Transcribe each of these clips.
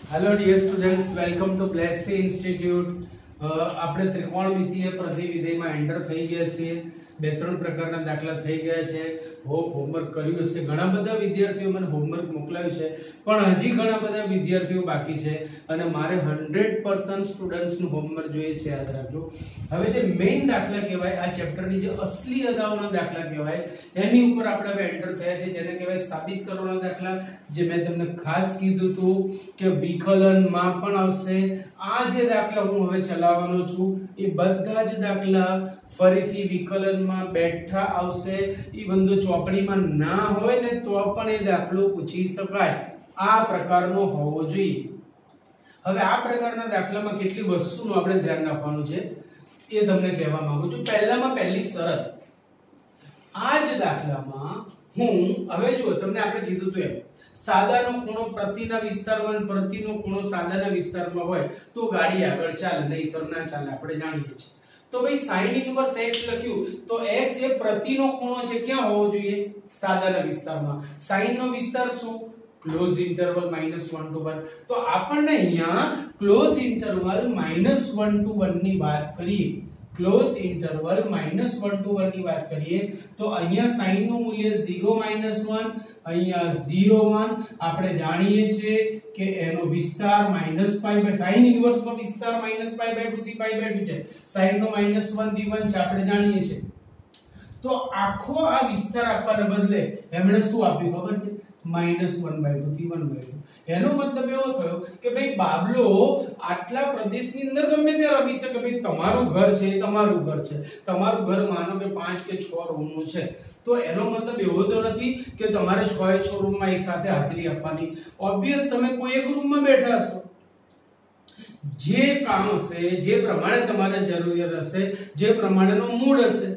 Hello dear students, welcome to Blessy institute. આપણે ત્રિકોણમિતિય પ્રતિવિધેયમાં enter થઈ ગયા છીએ। બે ત્રણ પ્રકારના દાખલા થઈ ગયા છે। હોમવર્ક કર્યું હશે। ઘણા બધા વિદ્યાર્થીઓ મને હોમવર્ક મોકલાવ્યું છે, પણ હજી ઘણા બધા વિદ્યાર્થીઓ બાકી છે અને મારે 100% સ્ટુડન્ટ્સનું હોમવર્ક જોઈએ છે, યાદ રાખજો। હવે જે મેઇન દાખલા કહેવાય, આ ચેપ્ટરની જે અસલી અદાઓના દાખલા કહેવાય, એની ઉપર આપણે હવે એન્ટર થયા છે, જેને કહેવાય સાબિત કરવાના દાખલા। જે મેં તમને ખાસ કીધું હતું કે વિકલનમાં પણ આવશે। આ જે દાખલા હું હવે ચલાવવાનો છું એ બધા જ દાખલા ફરીથી વિકલનમાં બેઠા આવશે। ઈ બંધો ચોપડીમાં ના હોય ને તો પણ એ દાખલો પૂછી શકાય, આ પ્રકારનો હોવો જોઈએ। હવે આ પ્રકારના દાખલામાં કેટલી વસ્તુનું આપણે ધ્યાન રાખવાનું છે એ તમને કહેવા માંગુ છું। પહેલામાં પહેલી શરત, આ જ દાખલામાં હું હવે જુઓ, તમને આપણે કીધું તો એમ સાદાનો ખૂણો પ્રતિના વિસ્તારમાં, પ્રતિનો ખૂણો સાદાના વિસ્તારમાં હોય તો ગાડી આગળ ચાલે, નહીંતર ના ચાલે, આપણે જાણીએ છીએ। તો ભાઈ sin ઇન્વર્સ x લખ્યું તો x એ પ્રતિનો ખૂણો છે, ક્યાં હોવો જોઈએ? સાદાના વિસ્તારમાં। sin નો વિસ્તાર શું? Close interval -1 to 1। તો આપણને અહીંયા ક્લોઝ ઇન્ટરવલ -1 to 1 ની વાત કરીએ, ક્લોઝ ઇન્ટરવલ -1 to 1 ની વાત કરીએ તો અહીંયા sin નું મૂલ્ય 0 -1, અહીંયા 0 1। આપણે જાણીએ છીએ કે એનો વિસ્તાર -π/, sin ઇન્વર્સ નો વિસ્તાર -π/2 થી π/2 છે, sin નો -1 થી 1 છે, આપણે જાણીએ છીએ। તો આખો આ વિસ્તાર આપવાને બદલે એમણે શું આપ્યું ખબર છે? -1/2 થી 1/2। એનો મતલબ એવો થયો કે ભાઈ બાબલો આટલા પ્રદેશની અંદર ગમે ત્યાં રમી શકે। ભાઈ તમારું ઘર છે, તમારું ઘર છે, તમારું ઘર માનો કે 5 કે 6 રૂમનું છે, તો એનો મતલબ એવો તો નથી કે તમારે 6 એ 6 રૂમમાં એક સાથે હાજરી આપવાની। ઓબ્વિયસ તમે કોઈ એક રૂમમાં બેઠા હશો, જે કામ હશે, જે પ્રમાણે તમારે જરૂરિયાત હશે, જે પ્રમાણેનો મૂડ હશે,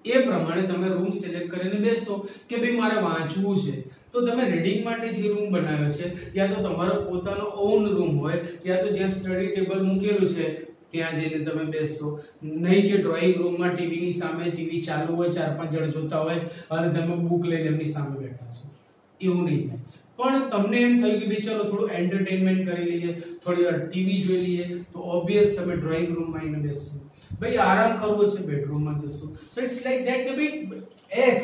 એ પ્રમાણે તમે રૂમ સિલેક્ટ કરીને બેસો કે ભાઈ મારે વાંચવું છે, તો તમે રીડિંગ માટે જે રૂમ બનાવ્યો છે, યા તો તમારો પોતાનો ઓન રૂમ હોય, યા તો જ્યાં સ્ટડી ટેબલ મૂકેલું છે ત્યાં જઈને તમે બેસો। નહીં કે ડ્રોઈંગ રૂમમાં ટીવી ની સામે ટીવી ચાલુ હોય, 4-5 જણ જોતા હોય અને તમે બુક લઈને એમની સામે બેઠા છો, એવું નહીં થાય। પણ તમને એમ થયું કે ભાઈ ચલો થોડું એન્ટરટેનમેન્ટ કરી લઈએ, થોડી વાર ટીવી જોઈ લઈએ, તો ઓબ્વિયસ તમે ડ્રોઈંગ રૂમમાં આવીને બેસો। ભાઈ આરામ કરવો છે, બેડરૂમમાં જશો। સો ઇટ્સ લાઈક ધેટ કે ભાઈ x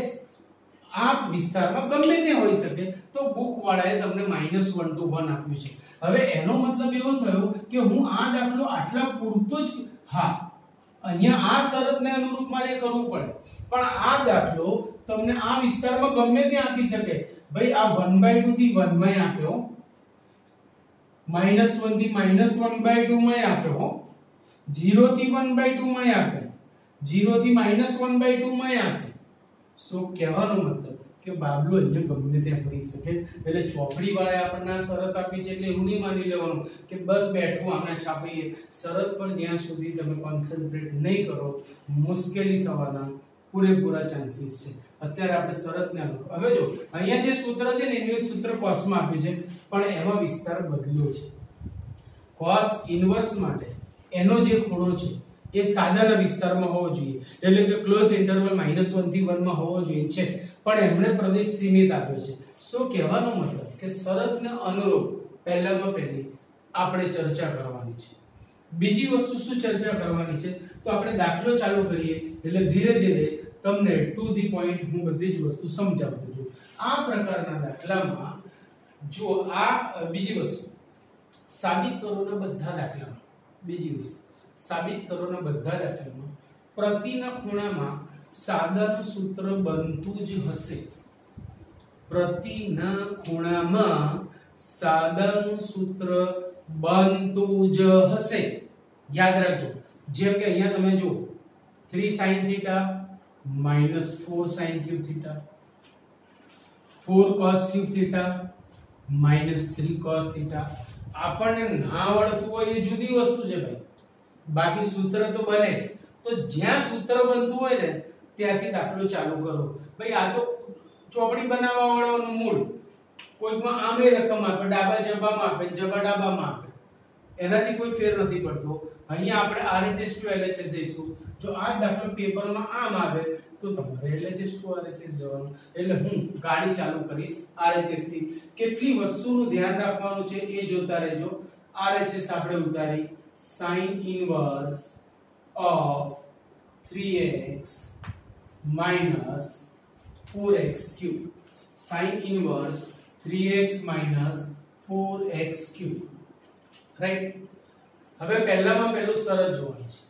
આ વિસ્તારમાં ગમે તે હોઈ શકે, તો બુક વાળાએ તમને -1 to 1 આપ્યું છે। હવે એનો મતલબ એવો થયો કે હું આ દાખલો આટલા પૂરતો જ, હા અહીંયા આ શરતને અનુરૂપ મારે કરવું પડે, પણ આ દાખલો તમને આ વિસ્તારમાં ગમે તે આપી શકે। ભાઈ આ 1/2 થી 1 માં આપ્યો, -1 થી -1/2 માં આપ્યો, 0 થી 1/2 માં આપ્યો, 0 થી -1/2 માં આપ્યો। સો કહેવાનો મતલબ કે બાબલો અહીંયા ગમે ત્યાં ફરી શકે। એટલે ચોપડી વાળાએ આપણને શરત આપી છે એટલે એવું નહીં માની લેવાનું કે બસ બેઠું આમને છાપીએ। શરત પર જ્યાં સુધી તમે કોન્સન્ટ્રેટ નહીં કરો, મુશ્કેલી થવાના પૂરેપૂરા ચાન્સીસ છે। અત્યારે આપણે શરતને અનુરૂપ, હવે જો અહીંયા જે સૂત્ર છે ને એનું એક સૂત્ર કોસમાં આપ્યું છે, પણ એમાં વિસ્તાર બદલ્યો છે। કોસ ઇન્વર્સ માટે એનો જે ખૂણો છે એ સાદાના વિસ્તારમાં હોવો જોઈએ, એટલે કે ક્લોઝ ઇન્ટરવલ -1 થી 1 માં હોવો જોઈએ છે, પણ એમણે પ્રદેશ સીમિત આપ્યો છે। શું કહેવાનો મતલબ કે શરતને અનુરૂપ પહેલામાં પહેલી આપણે ચર્ચા કરવાની છે। બીજી વસ્તુ શું ચર્ચા કરવાની છે? તો આપણે દાખલો ચાલુ કરીએ એટલે ધીરે ધીરે તમને ટુ ધી પોઈન્ટ હું બધી જ વસ્તુ સમજાવતો છું। આ પ્રકારના દાખલામાં જો આ બીજી વસ્તુ સાબિત કરોના બધા દાખલામાં, બીજી વસ્તુ સાબિત કરોના બધા દાખલામાં પ્રતિના ખૂણામાં સાદાનું સૂત્ર બનતું જ હશે। પ્રતિના ખૂણામાં સાદાનું સૂત્ર બનતું જ હશે, યાદ રાખજો। જેમ કે અહીંયા તમે જો 3 sin θ -4 sin cube θ, 4 cos cube θ -3 cos θ। આપણને ના આવડતું હોય એ જુદી વસ્તુ છે ભાઈ, બાકી સૂત્ર તો બને જ। તો જ્યાં સૂત્ર બનતું હોય ને ત્યાંથી દાખલો ચાલુ કરો। ભાઈ આ તો ચોપડી બનાવવા વાળાનું મૂળ, કોઈકમાં આમે રકમ આપે, ડાબા જબામાં આપે, જબા ડાબામાં આપે, એનાથી કોઈ ફેર નથી પડતો। અહીંયા આપણે RHS to LHS જઈશું। જો આ દાખલો પેપરમાં આમ આવે તો તમારે LHS to RHS જવાનું. એટલે હું ગાડી ચાલુ કરીશ RHS થી. કેટલી વસ્તુનું ધ્યાન રાખવાનું છે એ જોતા રહેજો. RHS આપણે ઉતારી sin inverse of 3x minus 4x cube. sin inverse 3x minus 4x cube. Right. હવે પહેલામાં પહેલું શરત જોવાની છે.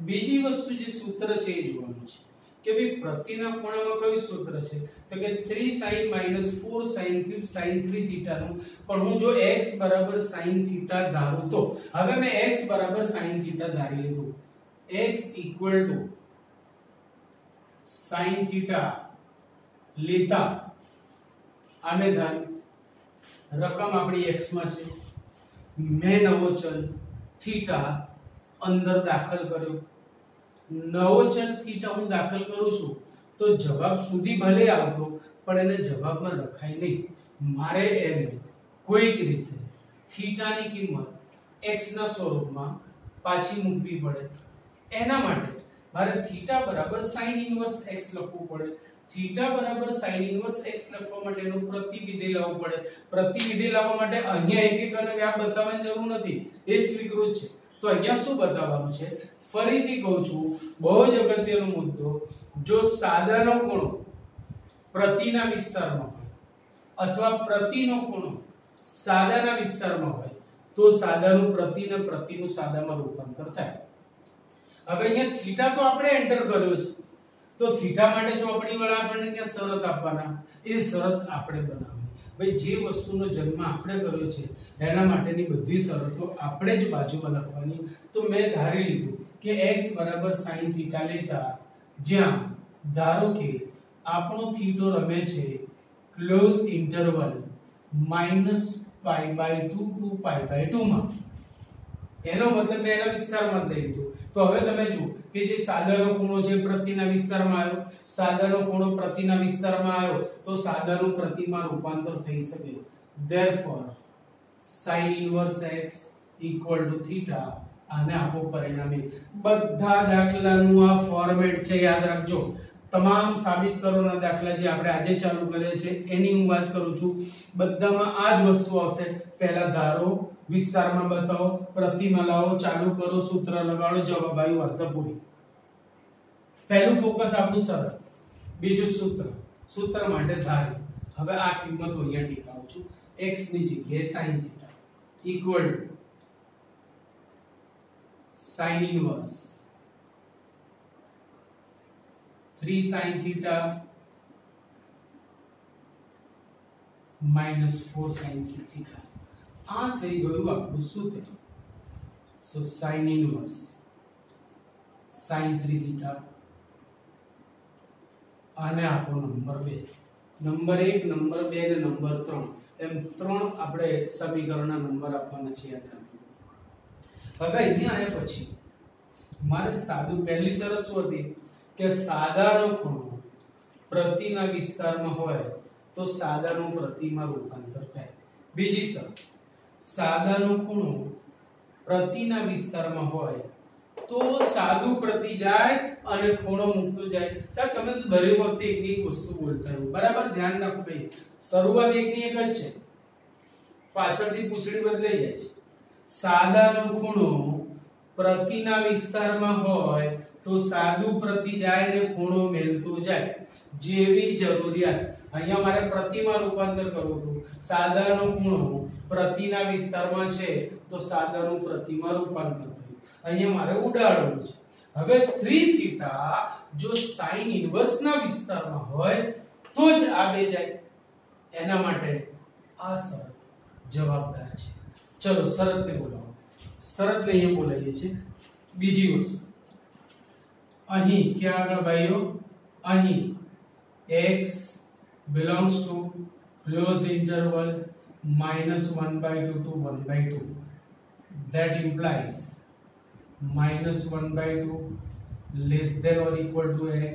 બીજી વસ્તુ જે સૂત્ર છે એ જોવાનું છે કે ભાઈ પ્રતિના ખૂણામાં કયું સૂત્ર છે, તો કે 3 sin minus 4 sin cube sin 3 theta નું. પણ હું જો x બરાબર sin theta ધારું તો હવે મેં x બરાબર sin theta ધારી લીધું. x equal to sin theta લેતા આમે ધાર્યું રકમ આપણી x માં છે. મેં નવો ચલ થીટા અંદર દાખલ કર્યો. નવો ચલ થીટા હું દાખલ કરું છું તો જવાબ સુધી ભલે આવતો પણ એને જવાબમાં લખાય નહીં. મારે એને કોઈક રીતે થીટાની કિંમત x ના સ્વરૂપમાં પાછી મૂકવી પડે. એના માટે મારે થીટા બરાબર sin ઇન્વર્સ x લખવું પડે. થીટા બરાબર sin ઇન્વર્સ x લખવા માટે એનું પ્રતિવિધેય લાવવું પડે. પ્રતિવિધેય લાવવા માટે અહીંયા એક એક અને વ્યાપ બતાવવાની જરૂર નથી, એ સ્વીકૃત છે. તો અહીંયા શું બતાવવાનું છે, ફરીથી કહું છું, બહુ જ અગત્યનો મુદ્દો. જો સાદાનો ખૂણો પ્રતિના વિસ્તારમાં હોય અથવા પ્રતિનો ખૂણો સાદાના વિસ્તારમાં હોય તો સાદાનું પ્રતિને પ્રતિનું સાદામાં રૂપાંતર થાય. હવે અહીંયા થીટા તો આપણે એન્ટર કર્યો છે તો થીટા માટે ચોપડી વાળા આપણને ક્યાં શરત આપવાના, એ શરત આપણે બનાવવાની. ભાઈ જે વસ્તુનો જન્મ આપણે કર્યો છે એના માટેની બધી શરતો આપણે જ બાજુમાં લખવાની. તો મેં ધારી લીધું કે x બરાબર sin થીટા લેતા જ્યાં ધારો કે આપણો થીટો રમે છે ક્લોઝ ઇન્ટરવલ -π/2 to π/2 માં, એનો મતલબ મેં એના વિસ્તારમાં જ લઈ લીધું. તો હવે તમે જુઓ કે જે સાદાનો ખૂણો છે પ્રતિના વિસ્તારમાં આવ્યો, સાદાનો ખૂણો પ્રતિના વિસ્તારમાં આવ્યો તો સાદાનું પ્રતિમાં રૂપાંતર થઈ શકે. therefore sin inverse x equal to theta. આને આપો પરિણામી. બધા દાખલાનું આ ફોર્મેટ છે, યાદ રાખજો. તમામ સાબિત કરોના દાખલા જે આપણે આજે ચાલુ કર્યા છે એની હું વાત કરું છું. બધામાં આ જ વસ્તુ આવશે. પહેલા ધારો, વિસ્તારમાં બતાવો, પ્રતિમા લાવો, ચાલુ કરો, સૂત્ર લગાડો, જવાબ આવ્યો, વાર્તા પૂરી. પહેલું ફોકસ આપણું શરત, બીજું સૂત્ર. સૂત્ર માટે ધારી. હવે આ કિંમત અહીંયા ટીકાવું છું. x ની જગ્યાએ sin theta equal to sin inverse 3 sin theta minus 4 sin theta. આ થઈ ગયું આપણું સૂત્ર. so sin inverse sin 3 theta. આને આપો નંબર 2. નંબર 1, નંબર 2 અને નંબર 3 એમ ત્રણ આપણે સમીકરણના નંબર આપવાના છે, યાદ રાખજો. હવે અહીંયા આયા પછી મારે સાદું, પહેલી શરત શું હતી કે સાદાનો ખૂણો પ્રતિના વિસ્તારમાં હોય તો સાદાનું પ્રતિમાં રૂપાંતર થાય. બીજી શરત, સાદાનો ખૂણો પ્રતિના વિસ્તારમાં હોય તો સાદું પ્રતિ જાય અને ખૂણો મુક્તો જાય. સાહેબ તમે તો દરેક વખતે એકની એક વસ્તુ બોલતા રહો, બરાબર ધ્યાન રાખો ભાઈ. શરૂઆત એકની એક જ છે, પાછળથી પૂછડી બદલાઈ જાય છે. સાદાનો ખૂણો પ્રતિના વિસ્તારમાં હોય તો સાદું પ્રતિ જાય ને ખૂણો મેલતો જાય. જેવી જરૂરિયાત. અહીંયા મારે પ્રતિમાં રૂપાંતર કરવું હતું. સાદાનો ખૂણો પ્રતિના વિસ્તારમાં છે તો સાદાનું પ્રતિમાં રૂપાંતર થયું. અહીંયા મારે ઉડાડવું છે. હવે 3 થીટા જો sin ઇન્વર્સ ના વિસ્તારમાં હોય તો જ આ બે જાય. એના માટે આ શરત જવાબદાર છે. ચલો શરતને બોલાવો. શરતને અહીંયા બોલાવીએ છીએ. બીજી વસ્તુ અહીં ક્યાં આગળ ભાઈઓ, અહીં x belongs to close interval -1/2 to 1/2. that implies -1/2 less than or equal to x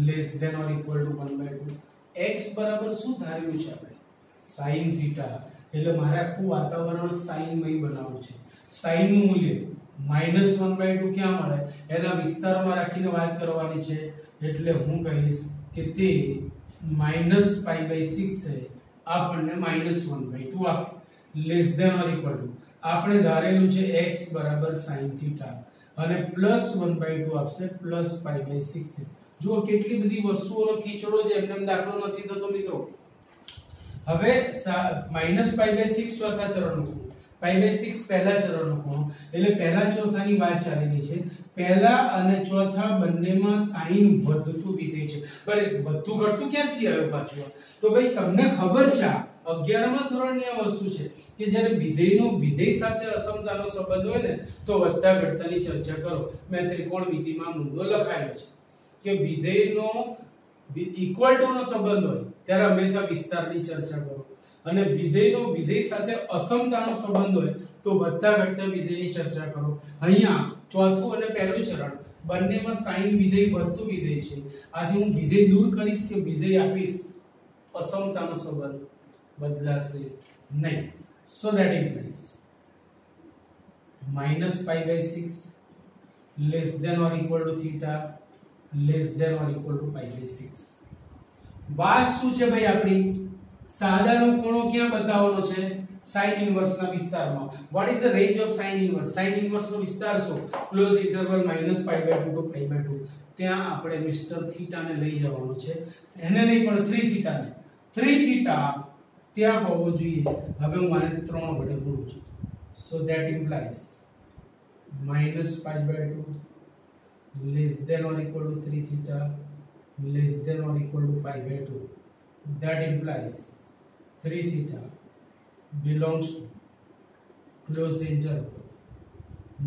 less than or equal to 1/2. x બરાબર શું ધાર્યું છે આપણે, sin થીટા. એટલે મારે આખું વાતાવરણ sin મય બનાવવું છે. sin નું મૂલ્ય -1/2 ક્યાં મળે, એના વિસ્તારમાં રાખીને વાત કરવાની છે. એટલે હું કહીશ કે તે -π/6 છે આપણને -1/2 આપે less than or equal to આપણે ધારેલું છે x sin θ અને +1/2 આપશે +π/6 છે જો કેટલી બધી વસ્તુઓનો ખીચડો છે એમને દાખલો નથી થતો મિત્રો હવે -π/6 ચોથા ચરણનો ખૂણો π/6 પહેલા ચરણનો ખૂણો એટલે પહેલા ચોથાની વાત ચાલી છે પહેલા અને ચોથા બંનેમાં સાઈન વધતું વિધેય છે પણ વધતું ઘટતું ક્યાંથી આવ્યું પાછું તો ભાઈ તમને ખબર છે 11મા ધોરણની આ વસ્તુ છે કે જ્યારે વિધેયનો વિધેય સાથે અસમતાનો સંબંધ હોય ને તો વધતા ઘટતાની ચર્ચા કરો મેં ત્રિકોણમિતિમાં મુદ્દો લખાયેલો છે કે વિધેયનો ઇક્વલ ટુ નો સંબંધ હોય ત્યારે હંમેશા વિસ્તારની ચર્ચા કરો અને વિધેયનો વિધેય સાથે અસમતાનો સંબંધ હોય તો વધતા ઘટતા વિધેયની ચર્ચા કરો અહીંયા ચોથું અને પહેલું ચરણ બંનેમાં સાઈન વિધેય વધતું વિધેય છે આથી હું વિધેય દૂર કરીશ કે વિધેય આપીશ અસમતાનો સંબંધ બદલાશે નહીં so that implies -π/6 less than or equal to theta less than or equal to π/6 વાત શું છે ભાઈ આપણી સાદાનો ખૂણો ક્યાં બતાવવાનો છે sin inverse ના વિસ્તારમાં what is the range of sin inverse નો વિસ્તાર શું ક્લોઝ ઇન્ટરવલ -π/2 to π/2 ત્યાં આપણે મિસ્ટર થીટા ને લઈ જવાનો છે એને નહીં પણ 3 થીટા ને 3 થીટા ત્યાં હોવો જોઈએ હવે હું આને 3 વડે ગુણું છું so that implies -π/2 less than or equal to 3 theta less than or equal to π/2 that implies 3 theta belongs to close interval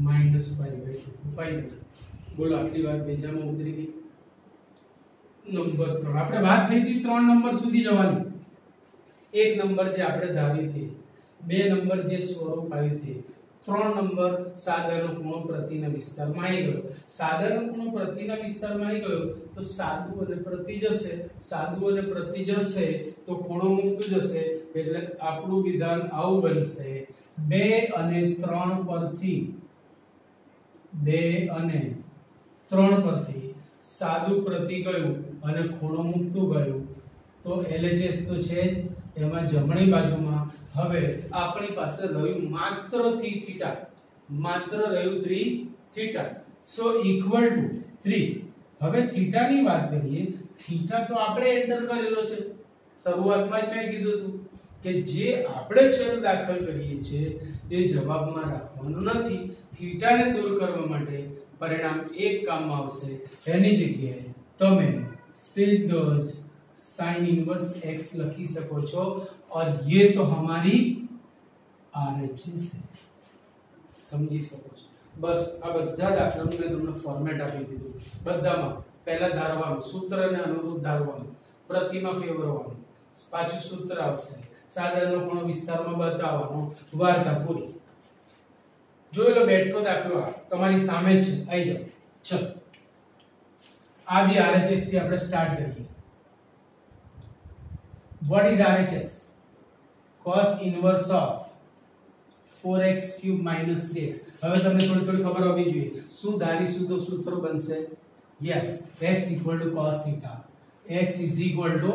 -π/2 to π/2 બોલો આટલી વાત બેજામાં ઉતરી ગઈ નંબર 3 આપણે વાત થઈ હતી 3 નંબર સુધી જવાની એક નંબર જે આપણે ધારી હતી બે નંબર જે સ્વરૂપ આવ્યું છે 3 નંબર સાદાનો ખૂણો પ્રતિના વિસ્તારમાં આવી ગયો સાદાનો ખૂણો પ્રતિના વિસ્તારમાં આવી ગયો તો સાદુ અને પ્રતિ જશે તો ખૂણો મુક્ત જશે એટલે આપણું વિધાન આવું બનશે 2 અને 3 પરથી 2 અને 3 પરથી સાદુ પ્રતિ ગયું અને ખૂણો મુક્ત ગયું તો LHS તો છે જ એમાં જમણી બાજુમાં હવે આપણી પાસે રહ્યું માત્ર 3 થીટા માત્ર રહ્યું 3 થીટા સો ઇક્વલ ટુ 3 હવે થીટાની વાત કરીએ થીટા તો આપણે એન્ટર કરેલો છે શરૂઆતમાં જ મેં કીધું હતું કે જે આપણે ચલ દાખલ કરીએ છીએ એ જવાબમાં રાખવાનો નથી થીટાને દૂર કરવા માટે પરિણામ એક કામમાં આવશે એની જગ્યાએ તમે સીધો જ sin इनवर्स x लिखी सको છો और ये तो हमारी RHS है समझी सको છો बस આ બધા દાખલાનું મેં તમને ફોર્મેટ આપી દીધું બધામાં પહેલા ધારવાનું સૂત્રને અનુરૂપ ધારવાનું પ્રતિમાં ફેરવવાનું પાછું સૂત્ર આવશે સાદાનો ખૂણો વિસ્તારમાં બતાવવાનો વાર્તા પૂરી જોઈ લો બેઠો દાખલો તમારી સામે જ છે આવી જાઓ ચલો આ બી RHS થી આપણે સ્ટાર્ટ કરીએ What is RHS? Cos inverse of 4x cube minus 3x. હવે તમને થોડી ખબર હોવી જોઈએ શું ધારીશું તો સૂત્ર બનશે yes x equal to cos theta x is equal to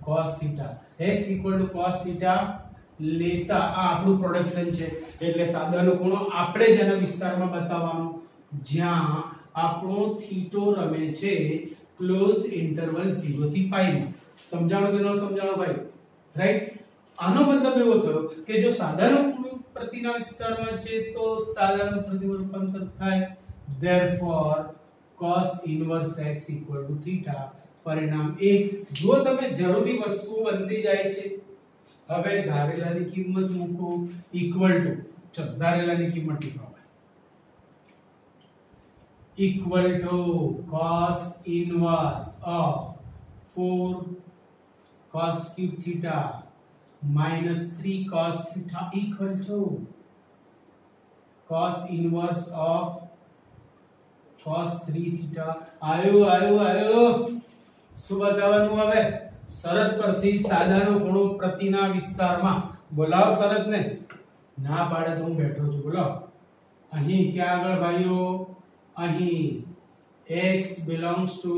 cos theta x equal to cos theta લેતા આ આપણું પ્રોડક્શન છે એટલે સાદાનો ખૂણો આપણે જેના વિસ્તારમાં બતાવવાનો જ્યાં આપણો થીટો રમે છે ક્લોઝ ઇન્ટરવલ 0 થી π માં સમજાણો કે ન સમજાણો ભાઈ રાઈટ આનો મતલબ એવો થયો કે જો સાદાનો ખૂણો પ્રતિના વિસ્તારમાં છે તો સાદાનો પ્રતિમાં રૂપાંતર થાય therefore cos inverse x equal to theta પરિણામ 1 જો તમે જરૂરી વસ્તુઓ બનતી જાય છે હવે ધારેલાની કિંમત મૂકો ઇક્વલ ટુ ચલ ધારેલાની કિંમત મૂકો equal to cos inverse of 4 cos cube theta minus 3 cos theta equal to cos inverse of cos 3 theta આયો શું બતાવવાનું હવે શરત પરથી સાદાનો ખૂણો પ્રતિના વિસ્તારમાં બોલાવો શરતને ના પાડે તો હું બેઠો છું બોલો અહીં ક્યાં આગળ ભાઈઓ અહીં x belongs to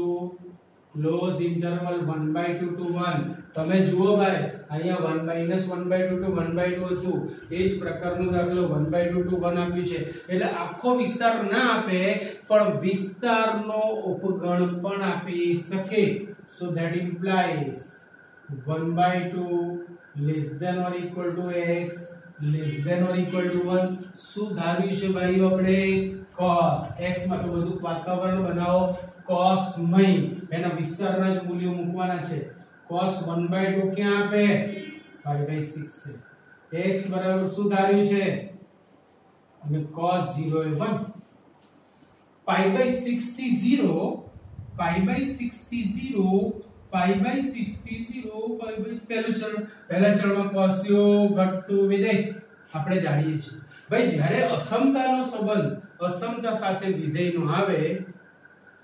close interval 1/2 to 1. તમે જુઓ ભાઈ અહીંયા 1 - 1/2 to 1/2 હતું. એ જ પ્રકારનો દાખલો 1/2 to 1 આપ્યું છે. એટલે આખો વિસ્તાર ના આપે પણ વિસ્તારનો ઉપગણ પણ આપી શકે. so that implies 1/2 less than or equal to x less than or equal to 1. શું ધાર્યું છે ભાઈઓ આપણે? cos x માં તો બધું વાતાવરણ બનાવો cos મય એના વિસ્તારના જ મૂલ્યો મૂકવાના છે. cos 1/2 ક્યાં આપે? 5/6 છે. x બરાબર શું ધાર્યું છે? અને cos 0 એ 1. π/6 થી 0 π/6 થી 0 π/6 થી 0 પહેલા ચલમાં cosio ઘટતું વિધેય આપણે જાણીએ છીએ. ભાઈ જ્યારે અસમતાનો સંબંધ અસમતા સાથે વિધેયનો આવે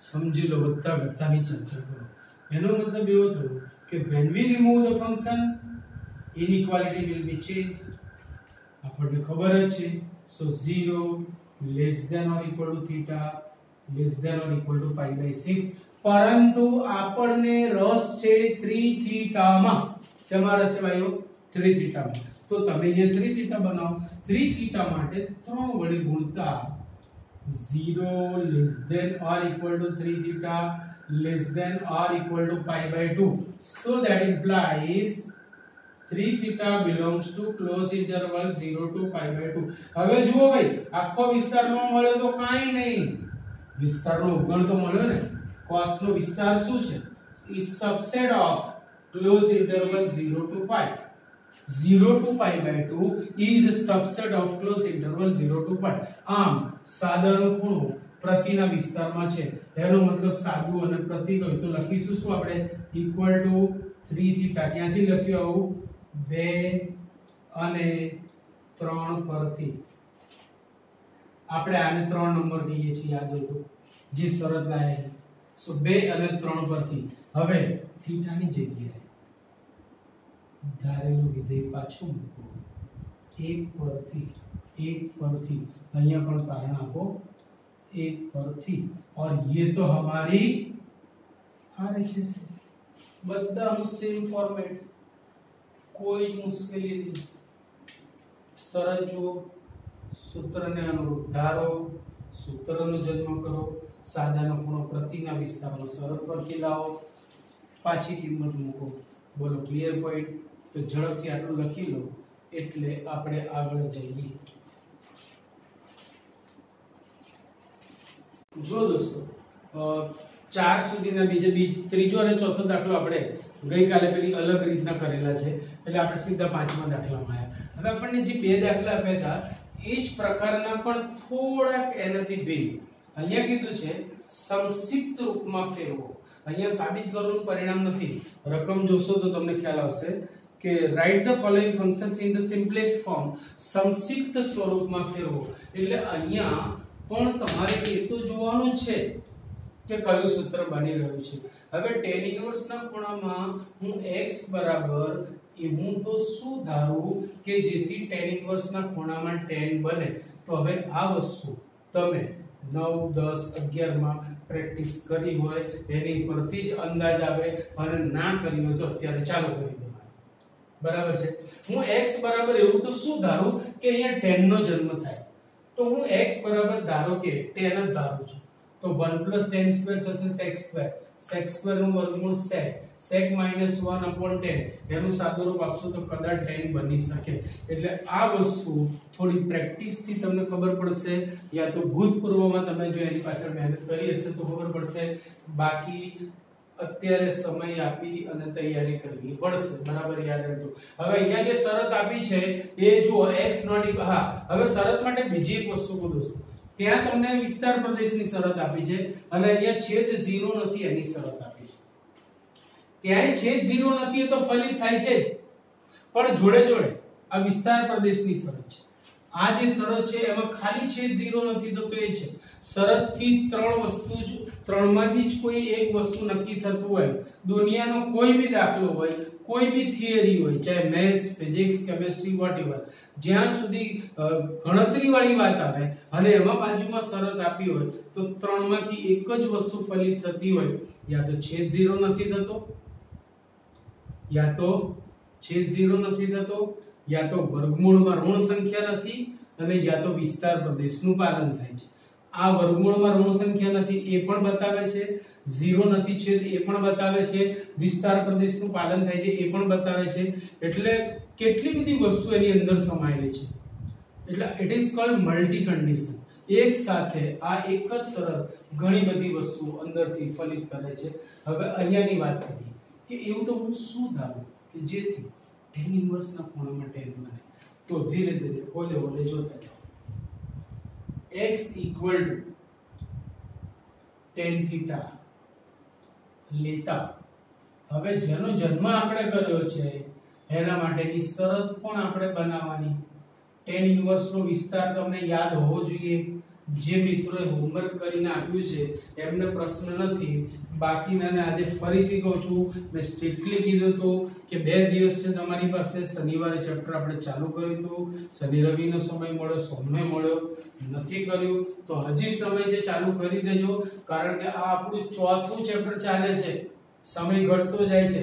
સમજી લો વધતા ઘટતાની ચર્ચા કરો. એનો મતલબ એવો થયો કે when we remove the function inequality will be changed. આપણને ખબર જ છે. so 0 less than or equal to theta less than or equal to π/6. પરંતુ આપણને રસ છે 3 થીટામાં. શેમાં રસ છે ભાઈઓ? 3 થીટામાં. તો તમે અહીંયા 3 થીટા બનાવો. 3 થીટા માટે 3 વડે ગુણતા 0 less than or equal to 3 theta less than or equal to π/2. so that implies 3 theta belongs to close interval 0 to π/2. હવે જુઓ ભાઈ આખો વિસ્તારનો મળ્યો તો કાઈ નહીં, વિસ્તારનો ઉપગણ તો મળ્યો ને. cos નો વિસ્તાર શું છે? is subset of close interval 0 to π. 0 to π/2 is a subset of close interval 0 to π. આમ સાદાનો ખૂણો પ્રતિના વિસ્તારમાં છે. એનો મતલબ સાદું અને પ્રતિ હોય તો લખીશું શું આપણે? Equal to 3 theta. ક્યાંથી લખ્યું આવું? 2 અને 3 પરથી. આપણે આને 3 નંબર કહીએ છીએ, યાદ હોય તો, જે શરત લાયા. સો 2 અને 3 પરથી. હવે થીટાની જગ્યાએ ધારેલું વિધેય પાછું મૂકો. 1 પરથી અહીંયા પણ કારણ આપો 1 પરથી. और ये तो हमारी आरएचएस है. બધાનું સેમ ફોર્મેટ, કોઈ મુશ્કેલી નહીં. શરત જુઓ, સૂત્રને અનુરૂપ ધારો, સૂત્રનો જન્મ કરો, સાદાનો ખૂણો પ્રતિના વિસ્તારમાં શરત પરથી લાવો, પાછી કિંમત મૂકો. બોલો ક્લિયર પોઈન્ટ? તો ઝડપથી આટલું લખી લો એટલે આપણે આગળ જઈએ. જો દોસ્તો 4 સુધીના ત્રીજો અને ચોથો દાખલો આપણે ગઈકાલે પેલી અલગ રીતના કરેલા છે એટલે આપણે સીધા પાંચમા દાખલામાં આવ્યા. હવે આપણને જે બે દાખલા આપ્યા હતા એ જ પ્રકારના પણ થોડાક એનાથી ભિન્ન અહીંયા કીધું છે સંક્ષિપ્ત રૂપમાં ફેરવો. અહીંયા સાબિત કરવાનું પરિણામ નથી. રકમ જોશો તો તમને ખ્યાલ આવશે કે write the following functions in the simplest form. સંક્ષિપ્ત સ્વરૂપમાં ફેરવો એટલે અહીંયા પણ તમારે એ તો જોવાનું છે કે કયું સૂત્ર બની રહ્યું છે. હવે tan ઇન્વર્સ ના ખૂણામાં હું x બરાબર એ હું તો શું ધારું કે જેથી tan ઇન્વર્સ ના ખૂણામાં tan બને. તો હવે આ વસ્તુ તમે 9 10 11 માં પ્રેક્ટિસ કરી હોય એની પરથી જ અંદાજ આવે અને ના કરી હોય તો અત્યારે ચાલુ કરી દેવાનું. બરાબર છે. હું x બરાબર એવું તો શું ધારું કે અહીંયા tan નો જન્મ થાય. તો હું x બરાબર ધારો કે tan જ ધારું છું. તો 1 + tan² થશે sec². sec² નું વર્ગમૂળ sec. sec - 1/10 એનું સાદુરૂપ આપશો તો કદાચ tan બની શકે. એટલે આ વસ્તુ થોડી પ્રેક્ટિસ થી તમને ખબર પડશે, યા તો ભૂતપૂર્વમાં તમે જો એની પાછળ મહેનત કરી હશે તો ખબર પડશે. બાકી અત્યારે સમય આપી અને તૈયારી કરવી પડશે. બરાબર યાદ રાખજો. હવે અહીંયા જે શરત આપી છે એ જુઓ x નોટ ઇક્વલ. હા, હવે શરત માટે બીજી એક વસ્તુ કહું દોસ્તો. ત્યાં તમને વિસ્તાર પ્રદેશની શરત આપી છે અને અહીંયા છેદ 0 નથી એની શરત આપી છે. ત્યાંય છેદ 0 નથી તો ફલિત થાય છે, પણ જોડે જોડે આ વિસ્તાર પ્રદેશની શરત છે. આ જે શરત છે એમાં ખાલી છેદ 0 નથી તો એ છે શરતથી ત્રણમાંથી જ કોઈ એક વસ્તુ નક્કી થતું હોય. દુનિયાનો કોઈ બી દાખલો હોય, કોઈ બી થિયરી હોય, ચાહે મેથ્સ, ફિઝિક્સ, કેમિસ્ટ્રી, વોટએવર, જ્યાં સુધી ગણતરી વાળી વાત આવે અને એમાં બાજુમાં શરત આપી હોય તો ત્રણમાંથી એક જ વસ્તુ ફલિત થતી હોય, યા તો છેદ 0 નથી થતો, યા તો છેદ 0 નથી થતો, યા તો વર્ગમૂળમાં ઋણ સંખ્યા નથી, અને યા તો વિસ્તાર પ્રદેશનું પાલન થાય છે. આ વર્ગમૂળમાં ઋણ સંખ્યા નથી એ પણ બતાવે છે, 0 નથી છેદ એ પણ બતાવે છે, વિસ્તાર પ્રદેશનું પાલન થાય છે એ પણ બતાવે છે. એટલે કેટલી બધી વસ્તુ એની અંદર સમાયેલી છે. એટલે it is called multi condition. એક સાથે આ એક જ શરત ઘણી બધી વસ્તુઓ અંદરથી ફલિત કરે છે. હવે અહીંયાની વાત કરીએ કે એવું તો હું શું ધારું કે જેથી tan ઇન્વર્સ ના ખૂણામાં tan બને. તો ધીરે ધીરે ઓલે ઓલે જોતા જાઓ. x equal to tan theta લેતા હવે જેનો જન્મ આપણે કર્યો છે એના માટેની શરત પણ આપણે બનાવવાની. tan ઇન્વર્સ નો વિસ્તાર તમને યાદ હોવો જોઈએ. જે મિત્રોએ હોમવર્ક કરીને આપ્યું છે એમને પ્રશ્ન નથી, બાકીનાને આજે ફરીથી કહું છું. મેં સ્ટ્રિક્ટલી કીધું હતું કે 2 દિવસ છે તમારી પાસે. શનિવારે ચેપ્ટર આપણે ચાલુ કર્યું હતું, શનિ રવિનો સમય મળ્યો, સોમવારે મળ્યો નથી કર્યું તો હજી સમય છે ચાલુ કરી દેજો, કારણ કે આ આપણું ચોથું ચેપ્ટર ચાલે છે. સમય ઘટતો જાય છે,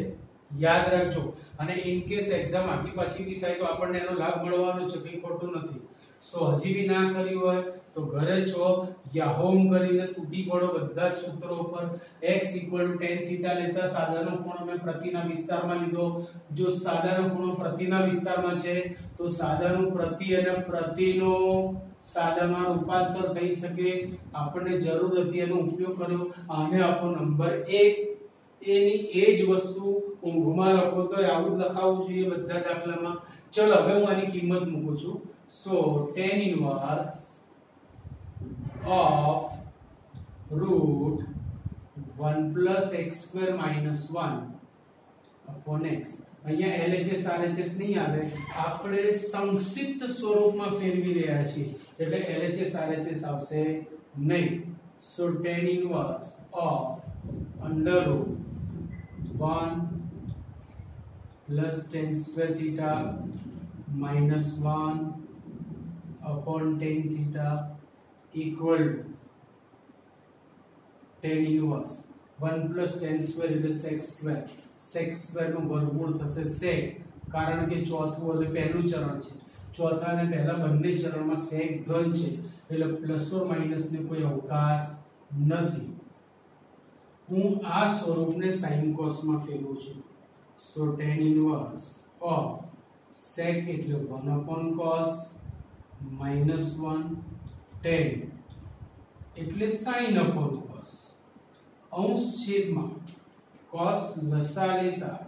યાદ રાખજો. અને ઇન કેસ એક્ઝામ આખી પાછી બી થાય તો આપણને એનો લાભ મળવાનો છે, કંઈ ખોટું નથી. સો હજી બી ના કર્યું હોય તો ઘરે છો યા હોમ કરીને તૂટી પડો બધા જ સૂત્રો ઉપર. x tan θ લેતા સાદાનો ખૂણો મેં પ્રતિના વિસ્તારમાં લીધો. જો સાદાનો ખૂણો પ્રતિના વિસ્તારમાં છે તો સાદાનું પ્રતિ અને પ્રતિનો સાદામાં રૂપાંતર થઈ શકે. આપણને જરૂર હતી એનો ઉપયોગ કર્યો. આને આપો નંબર 1. એની એ જ વસ્તુ ઊંઘમાં લખો તો આવું જ લખાવવું જોઈએ બધા દાખલામાં. ચલો હવે હું આની કિંમત મૂકું છું. So tan inverse of root 1 plus x square minus 1 upon x. અહીંયા LHS RHS નહીં આવે, આપણે સંક્ષિપ્ત સ્વરૂપમાં ફેરવી રહ્યા છીએ એટલે LHS RHS આવશે નહીં. So tan inverse of under root 1 plus tan square theta minus 1 upon tan theta equal to tan inverse 1 plus tan square એટલે sec square. sec square નું વર્ગમૂળ થશે sec, કારણ કે ચોથું અને પહેલું ચરણ છે. ચોથા અને પહેલા બંને ચરણમાં sec ધન છે એટલે પ્લસ ઓર માઈનસ ને કોઈ અવકાશ નથી. હું આ સ્વરૂપને sin cos માં ફેરવું છું. so tan inverse of sec એટલે 1 upon cos minus 1 tan એટલે sin upon cos અંશ છેદમાં cos લસા લેતા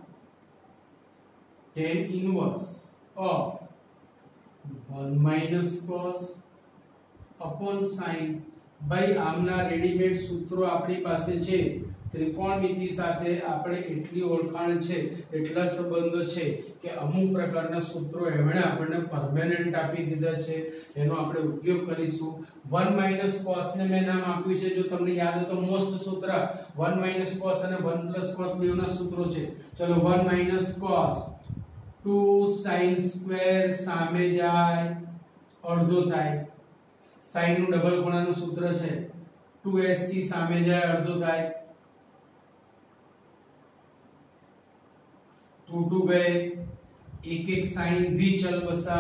tan inverse of 1 minus cos upon sin. ભાઈ આમના રેડીમેડ સૂત્રો આપણી પાસે છે. ત્રિકોણમિતિ સાથે આપણે એટલી ઓળખાણ છે, એટલા સંબંધો છે કે અમુક પ્રકારના સૂત્રો એમણે આપણને પરમેનન્ટ આપી દીધા છે, એનો આપણે ઉપયોગ કરીશું. 1 minus cos ને મેં નામ આપ્યું છે, જો તમને યાદ હોય તો મોસ્ટ સૂત્ર 1 minus cos અને 1 plus cos બેવના સૂત્રો છે. ચલો 1 minus cos 2 sin square સામે જાય અડધો થાય. sin નું ડબલ ખૂણાનું સૂત્ર છે 2sc સામે જાય અડધો થાય. 2 2 गए, एक एक साइन भी चल बसा.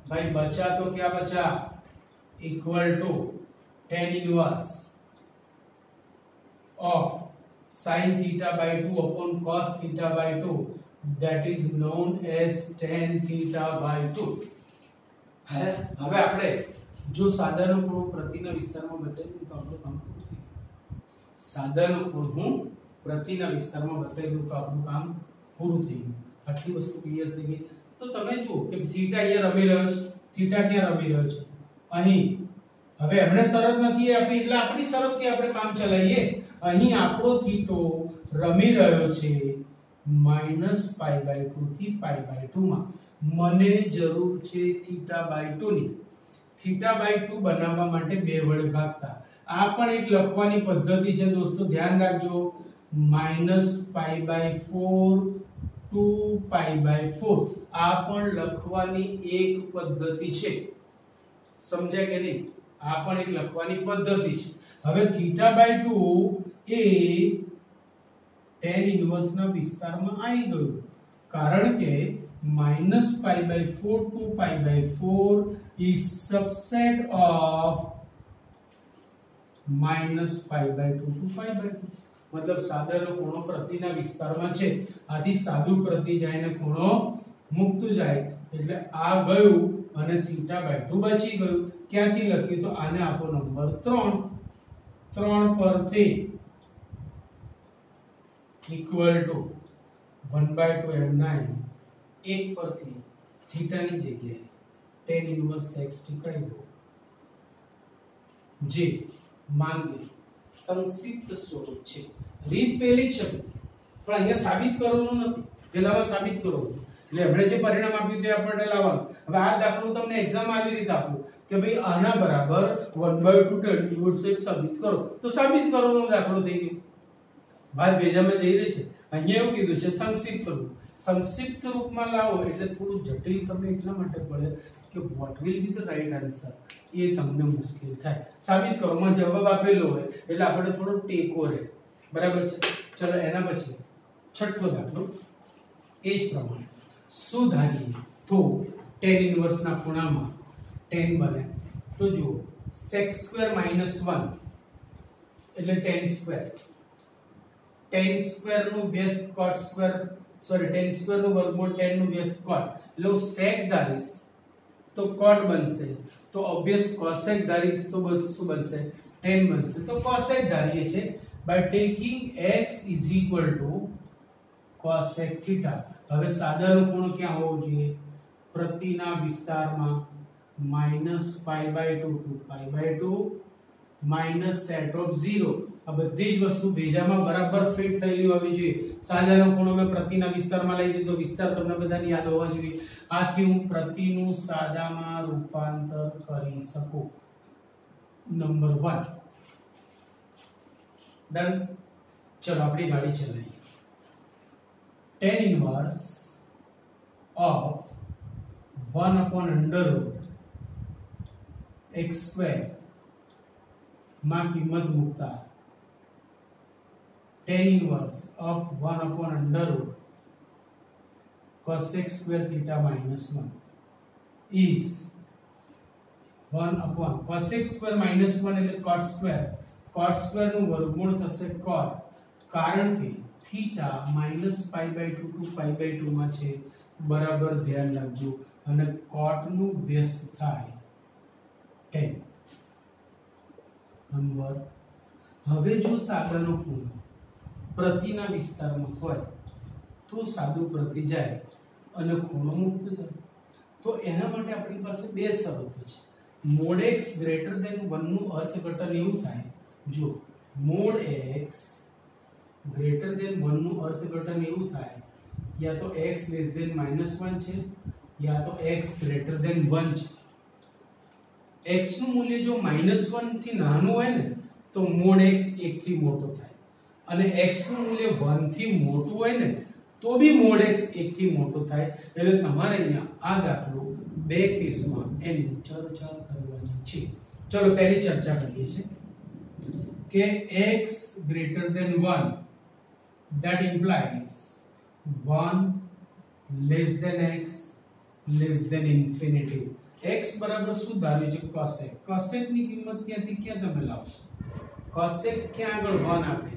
भाई बचा तो क्या बचा? Equal to tan inverse of sin theta by 2 upon cos theta by 2, that is known as tan theta by 2. હવે આપણે જો સાદાનો ખૂણો પ્રતિના વિસ્તારમાં બતાવી દઉં તો આપણું કામ પૂરું થઈ ગયું. સાદાનો ખૂણો હું પ્રતિના વિસ્તારમાં બતાવી દઉં તો આપણું કામ પૂરું થઈ ગયું. આટલી વસ્તુ ક્લિયર થઈ ગઈ. તો તમે જુઓ કે થીટા અહીંયા રમી રહ્યો છે, થીટા ક્યાં રમી રહ્યો છે? અહીં. હવે એમણે શરત નથી આપી એટલે આપણી શરતથી આપણે કામ ચલાવીએ. અહીં આપણો થીટો રમી રહ્યો છે -π/2 થી π/2 માં. મને જરૂર છે θ/2 ની. θ/2 બનાવવા માટે 2 વડે ભાગતા. આ પણ એક લખવાની પદ્ધતિ છે દોસ્તો, ધ્યાન રાખજો. -π/4 2 2π/4 આ પણ લખવાની એક પદ્ધતિ છે, સમજ્યા કે નહીં? આ પણ એક લખવાની પદ્ધતિ છે. હવે θ/2 એ tan ઇન્વર્સ ના વિસ્તારમાં આવી ગયું, કારણ કે -π/4 2π/4 is subset of -π/2 to π/2. મતલબ સાદાનો ખૂણો પ્રતિના વિસ્તારમાં છે, આથી સાદું પ્રતિ જાય ને ખૂણો મુક્ત જાય, એટલે આ ગયું અને θ/2 બચી ગયું. ક્યાંથી લખ્યું? તો આને આપો નંબર 3. 3 પરથી ઇક્વલ ટુ 1/2m9 1 પરથી થીટા ની જગ્યાએ tan ઇન્વર્સ x ટીકાઈ દો, જે માંગે સંક્ષિપ્ત સ્વરૂપ છે. રીત પેલી જ છે, પણ અહીંયા સાબિત કરવાનું નથી, પેલામાં સાબિત કરવાનું. એટલે આપણે જે પરિણામ આપ્યું તે આપણે લાવવાનું. હવે આ દાખલો તમને એક્ઝામ આવી રીતે આપું કે ભાઈ આના બરાબર 1/2 tan ઇન્વર્સ x સાબિત કરો, તો સાબિત કરવાનો દાખલો થઈ ગયો. વાત બેજામાં જઈ રહી છે. અહીંયા એવું કીધું છે સંક્ષિપ્ત રૂપ. સંક્ષિપ્ત રૂપમાં લાવો એટલે થોડું જટિલ તમને એટલા માટે પડે કે what will be the right answer એ તમને મુશ્કેલ થાય. સાબિત કરવામાં જવાબ આપેલો હોય એટલે આપણે થોડો ટેકો રહે, બરાબર છે? ચલો એના પછી છઠ્ઠો દાખલો એ જ પ્રમાણે શું ધારીએ તો tan ઇન્વર્સ ના ખૂણામાં tan બને, તો જુઓ sec² - 1 એટલે tan² નું વ્યસ્ત cot², સોરી tan² નું વર્ગમૂળ tan નું વ્યસ્ત cot, એટલે હું sec ધારીશ તો cot બનશે, તો ઓબ્વિયસ cosec ધારીશ તો શું બનશે? tan બનશે. તો cosec ધારીએ છે by taking x is equal to cosec theta. હવે સાદાનો ખૂણો ક્યાં હોવો જોઈએ? પ્રતિના વિસ્તારમાં -π/2 to π/2 minus set of 0. આ બધી જ વસ્તુ ભેજામાં બરાબર ફિટ થયેલી હોવી જોઈએ. સાદાનો ખૂણો મેં પ્રતિના વિસ્તારમાં લઈ દીધો, વિસ્તાર તમને બધાને યાદ હોવા જોઈએ. આથી હું પ્રતિનું સાદામાં રૂપાંતર કરી શકું. Number 1 done. ચલો આપણી ગાડી ચલાવીએ. tan ઇન્વર્સ of 1/√x² માં કિંમત મૂકતા tan inverse of 1/√cosec² theta minus 1 is 1/ cosec² minus 1 એટલે cot² નું વર્ગમૂળ થશે cot, કારણ કે theta -π/2 to π/2 માં છે, બરાબર ધ્યાન રાખજો. અને cot નું વ્યસ્ત થાય tan. નંબર હવે જો સાદાનો ખૂણો પ્રતિના વિસ્તારમાં હોય તો સાદું પ્રતિ જાય અને ખૂણો મુક્ત થાય. તો એના માટે આપણી પાસે બે શરતો છે. mod x greater than 1 નું અર્થઘટન એવું થાય, જો mod x greater than 1 નું અર્થઘટન એવું થાય યા તો x less than -1 છે યા તો x greater than 1 છે. x નું મૂલ્ય જો -1 થી નાનું હોય ને તો mod x 1 થી મોટો થાય, અને x નું મૂલ્ય 1 થી મોટું હોય ને તો બી mod x 1 થી મોટો થાય. એટલે તમારે અહીંયા આ દાખલો બે કેસમાં એની ચર્ચા કરવાની છે. ચલો પહેલી ચર્ચા કરીએ છીએ કે x greater than 1 that implies 1 less than x less than infinity. x બરાબર શું ધાર્યું છે? cosec. cosec ની કિંમત ક્યાંથી ક્યાં તમે લાવશો? cosec ક્યાં આગળ 1 આપે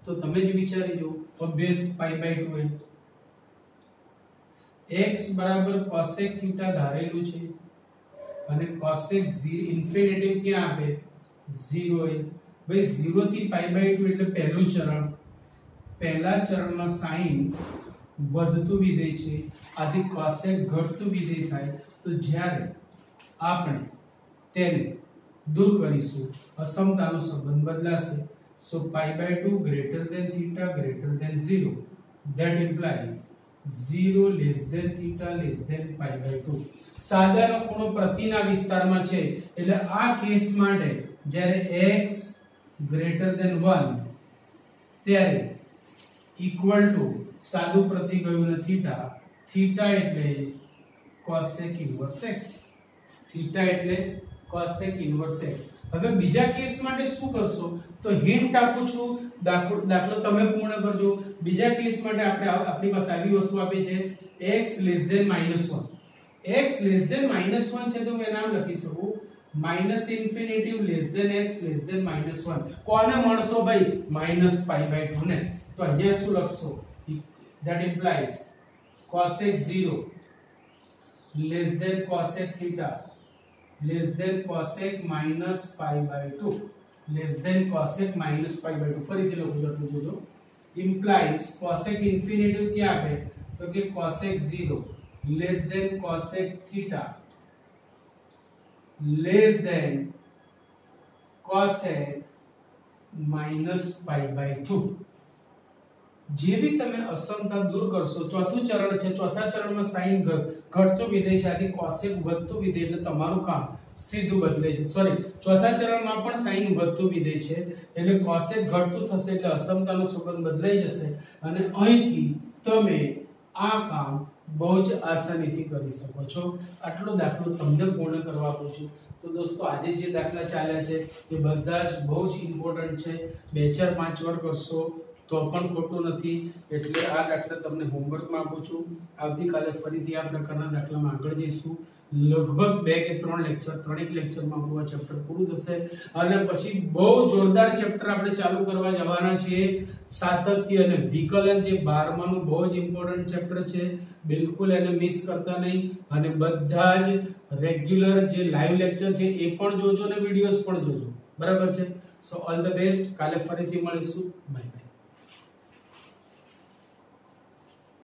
તો તમે જ વિચારી જો, ઓબ્વિયસ π/2 x બરાબર cosec θ ધારેલું છે અને cosec ઇન્ફિનિટી ક્યાં આપે? 0 એ. ભાઈ 0 થી π/2 એટલે પહેલું ચરણ. પહેલા ચરણમાં sin વધતું વિધેય છે, આથી cosec ઘટતું વિધેય થાય. તો જ્યારે આપણે તેને દૂર કરીશું અસમતાનો સંબંધ બદલાશે. so π/2 greater than theta greater than 0, that implies 0 less than theta less than π/2. સાદાનો ખૂણો પ્રતિના વિસ્તારમાં છે એટલે આ કેસ માટે જ્યારે x greater than 1 ત્યારે equal to સાદું પ્રતીક આવ્યું ને થીટા, થીટા એટલે cosec ઇન્વર્સ x, થીટા એટલે cosec ઇન્વર્સ x. હવે બીજા કેસ માટે શું કરશો તો હિન્ટ આપું છું, દાખલો તમે પૂર્ણ કરજો. બીજા કેસ માટે આપણી પાસે આવી વસ્તુ આપી છે x -1, x -1 છે તો હું નામ લખી શકું -∞ x -1. કોને મળશો ભાઈ -π/2 ને, તો અહીંયા શું લખશો that implies cosec 0 less than cosec theta less than cosec -π/2 less than cosec -π/2. ફરીથી લખું છું, આટલું જોજો. implies cosec ઇન્ફિનિટી ક્યાં આપે તો કે cosec 0 less than cosec theta less than cosec -π/2. જેવી તમે અસમતા દૂર કરશો, ચોથું ચરણ છે, ચોથા ચરણમાં sin ઘટતું વિધેય સાથે cosec વધતું વિધેય, એટલે તમારું કામ સીધું બદલાઈ જશે. સોરી, ચોથા ચરણમાં પણ sin વધતું વિધેય છે એટલે cosec ઘટતું થશે એટલે અસમતાનો સંબંધ બદલાઈ જશે અને અહીંથી તમે આ કામ બહુ જ આસાનીથી કરી શકો છો. આટલો દાખલો તમને પૂર્ણ કરવા આપું છું. તો દોસ્તો આજે જે દાખલા ચાલ્યા છે એ બધા જ બહુ જ ઇમ્પોર્ટન્ટ છે. 2 4 5 વાર કરશો તો પણ ખોટું નથી. એટલે આ દાખલા તમને હોમવર્કમાં આપું છું. આવતીકાલે ફરીથી આ પ્રકારના દાખલામાં આગળ જઈશું. લગભગ 2 કે 3 લેક્ચર, 3 એક લેક્ચરમાં આપણું આ ચેપ્ટર પૂરું થશે અને પછી બહુ જોરદાર ચેપ્ટર આપણે ચાલુ કરવા જવાના છીએ, સાતત્ય અને વિકલન, જે 12માનું બહુ જ ઇમ્પોર્ટન્ટ ચેપ્ટર છે. બિલકુલ એને મિસ કરતા નહીં અને બધા જ રેગ્યુલર જે લાઈવ લેક્ચર છે એ પણ જોજો અને વિડિયોઝ પણ જોજો. બરાબર છે? સો ઓલ ધ બેસ્ટ. કાલે ફરીથી મળીશું. બાય.